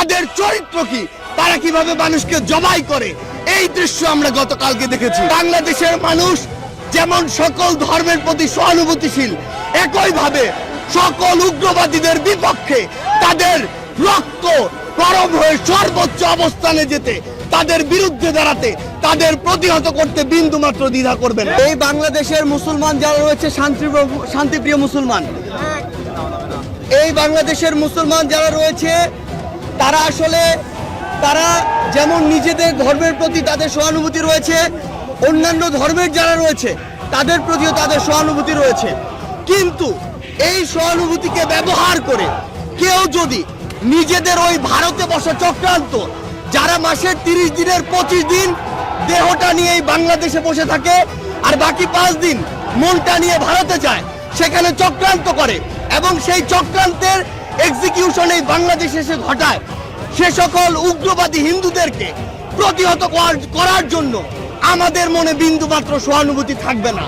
তাদের চরিত্র কি, তারা কিভাবে মানুষকে জবাই করে, এই দৃশ্য আমরা গতকালকে দেখেছি। বাংলাদেশের মানুষ যেমন সকল ধর্মের প্রতি সহানুভূতিশীল, একইভাবে সকল উগ্রবাদীদের বিপক্ষে তাদের রক্ত গরম হয়ে সর্বোচ্চ অবস্থানে যেতে, তাদের বিরুদ্ধে দাঁড়াতে, তাদের প্রতিহত করতে বিন্দুমাত্র দ্বিধা করবেন। এই বাংলাদেশের মুসলমান যারা রয়েছে শান্তিপ্রিয় মুসলমান, এই বাংলাদেশের মুসলমান যারা রয়েছে তারা আসলে তারা যেমন নিজেদের ধর্মের প্রতি তাদের সহানুভূতি রয়েছে, অন্যান্য ধর্মের যারা রয়েছে তাদের প্রতিও তাদের সহানুভূতি রয়েছে। কিন্তু এই সহানুভূতিকে ব্যবহার করে কেউ যদি নিজেদের ওই ভারতে বসা চক্রান্ত, যারা মাসের 30 দিনের 25 দিন দেহটা নিয়ে এই বাংলাদেশে বসে থাকে আর বাকি 5 দিন মনটা নিয়ে ভারতে যায়, সেখানে চক্রান্ত করে এবং সেই চক্রান্তের এক্সিকিউশন এই বাংলাদেশে এসে ঘটায়, সে সকল উগ্রবাদী হিন্দুদেরকে প্রতিহত করার জন্য আমাদের মনে বিন্দুমাত্র সহানুভূতি থাকবে না।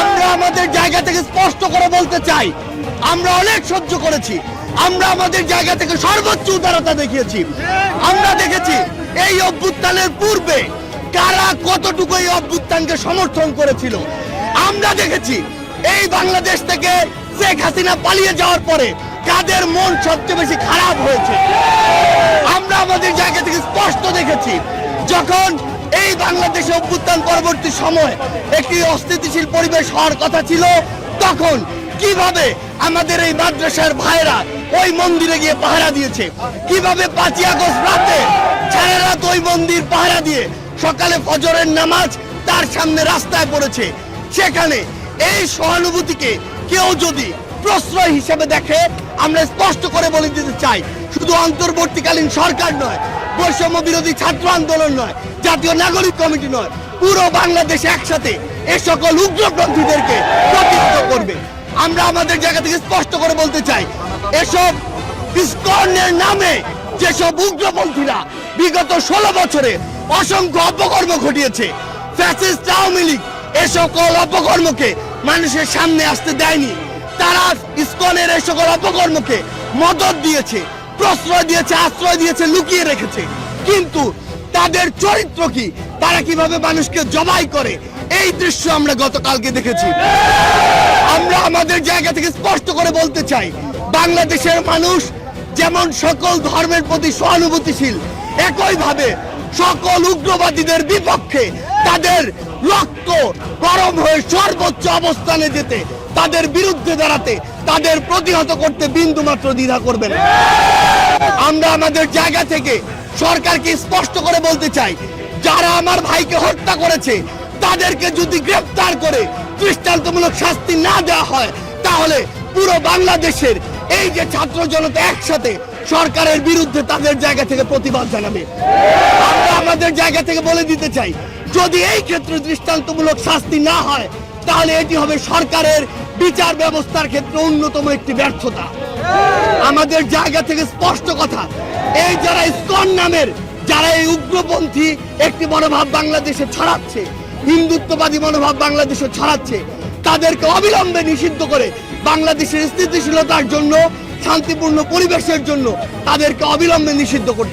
আমরা আমাদের জায়গা থেকে স্পষ্ট করে বলতে চাই, আমরা অনেক সহ্য করেছি, আমরা আমাদের জায়গা থেকে সর্বোচ্চ উদারতা দেখিয়েছি। আমরা দেখেছি এই অভ্যুত্থানের পূর্বে কারা কতটুকু এই অভ্যুত্থানকে সমর্থন করেছিল। আমরা দেখেছি এই বাংলাদেশ থেকে শেখ হাসিনা পালিয়ে যাওয়ার পরে কাদের মন সবচেয়ে বেশি খারাপ হয়েছে। আমরা আমাদের জায়গা থেকে স্পষ্ট দেখেছি যখন এই বাংলাদেশে অভ্যুত্থান পরবর্তী সময় একটি অস্থিতিশীল পরিবেশ হওয়ার কথা ছিল, তখন কিভাবে আমাদের এই মাদ্রাসার ভাইরা ওই মন্দিরে গিয়ে পাহারা দিয়েছে, কিভাবে 5ই আগস্ট রাতে সারা রাত ওই মন্দির পাহারা দিয়ে সকালে ফজরের নামাজ তার সামনে রাস্তায় পড়েছে। সেখানে এই সহানুভূতিকে কেউ যদি প্রশ্রয় হিসেবে দেখে, আমরা স্পষ্ট করে বলে দিতে চাই, শুধু অন্তর্বর্তীকালীন সরকার নয়, বৈষম্য বিরোধী ছাত্র আন্দোলন নয়, জাতীয় নাগরিক কমিটি নয়, পুরো বাংলাদেশ একসাথে এ সকল উগ্রপন্থীদেরকে প্রতিহত করবে। আমরা আমাদের জায়গা থেকে স্পষ্ট করে বলতে চাই, এসব ইসকনের নামে যেসব উগ্রপন্থীরা বিগত 16 বছরে অসংখ্য অপকর্ম ঘটিয়েছে, ফ্যাসিস্ট আওয়ামী লীগ এ সকল অপকর্মকে মানুষের সামনে আসতে দেয়নি। তারা ইসকনের এই সকল অপকর্মকে মদত দিয়েছে, প্রশ্রয় দিয়েছে, আশ্রয় দিয়েছে, লুকিয়ে রেখেছে। কিন্তু তাদের চরিত্র কি, তারা কিভাবে মানুষকে জবাই করে, এই দৃশ্য আমরা গতকালকে দেখেছি। আমরা আমাদের জায়গা থেকে স্পষ্ট করে বলতে চাই, বাংলাদেশের মানুষ যেমন সকল ধর্মের প্রতি সহানুভূতিশীল, একইভাবে সকল উগ্রবাদীদের বিপক্ষে তাদের রক্ত গরম হয়ে সর্বোচ্চ অবস্থানে যেতে, তাদের বিরুদ্ধে দাঁড়াতে, তাদের প্রতিহত করতে বিন্দুমাত্র দ্বিধা করবেন। আমরা আমাদের জায়গা থেকে সরকারকে স্পষ্ট করে বলতে চাই, যারা আমার ভাইকে হত্যা করেছে তাদেরকে যদি গ্রেফতার করে দৃষ্টান্তমূলক শাস্তি না দেওয়া হয়, তাহলে পুরো বাংলাদেশের এই যে ছাত্র জনতা একসাথে সরকারের বিরুদ্ধে তাদের জায়গা থেকে প্রতিবাদ জানাবে। আমরা আমাদের জায়গা থেকে বলে দিতে চাই, যদি এই ক্ষেত্রে দৃষ্টান্তমূলক শাস্তি না হয়, তাহলে এটি হবে সরকারের বিচার ব্যবস্থার ক্ষেত্রে অন্যতম একটি ব্যর্থতা। আমাদের জায়গা থেকে স্পষ্ট কথা, এই যারা ইসকন নামের যারা এই উগ্রপন্থী একটি মনোভাব বাংলাদেশে ছড়াচ্ছে, হিন্দুত্ববাদী মনোভাব বাংলাদেশে ছড়াচ্ছে, তাদেরকে অবিলম্বে নিষিদ্ধ করে বাংলাদেশের স্থিতিশীলতার জন্য, শান্তিপূর্ণ পরিবেশের জন্য তাদেরকে অবিলম্বে নিষিদ্ধ করতে